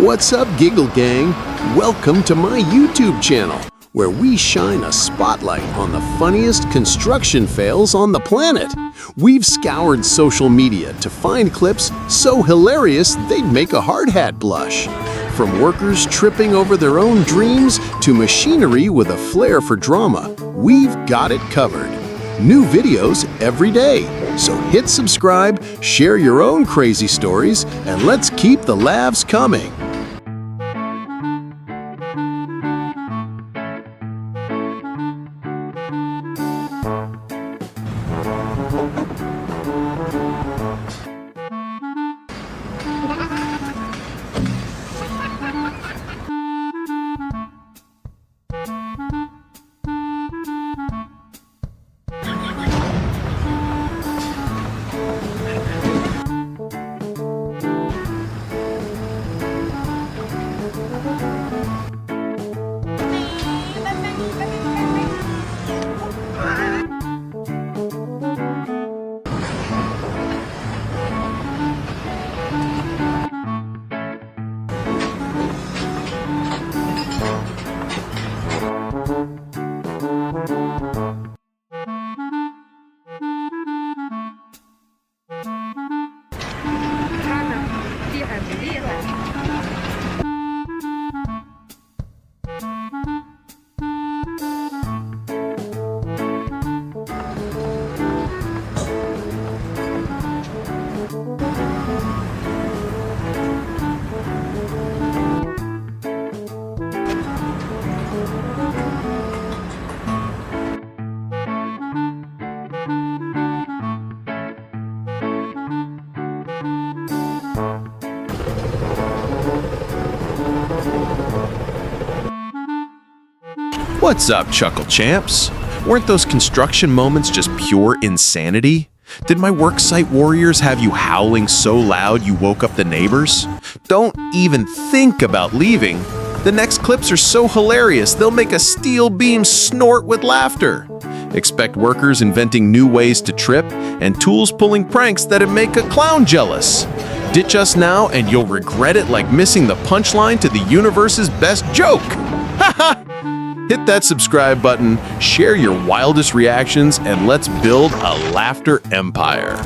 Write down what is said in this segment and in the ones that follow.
What's up, Giggle Gang? Welcome to my YouTube channel, where we shine a spotlight on the funniest construction fails on the planet. We've scoured social media to find clips so hilarious they'd make a hard hat blush. From workers tripping over their own dreams to machinery with a flair for drama, we've got it covered. New videos every day. So hit subscribe, share your own crazy stories, and let's keep the laughs coming. What's up, Chuckle Champs? Weren't those construction moments just pure insanity? Did my worksite warriors have you howling so loud you woke up the neighbors? Don't even think about leaving. The next clips are so hilarious they'll make a steel beam snort with laughter. Expect workers inventing new ways to trip and tools pulling pranks that'd make a clown jealous. Ditch us now and you'll regret it like missing the punchline to the universe's best joke. Haha! Hit that subscribe button, share your wildest reactions, and let's build a laughter empire.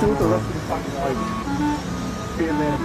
do the rest of the fucking life being there.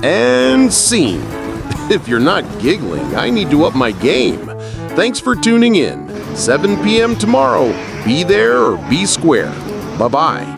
And scene. If you're not giggling, I need to up my game. Thanks for tuning in. 7 p.m. tomorrow. Be there or be square. Bye-bye.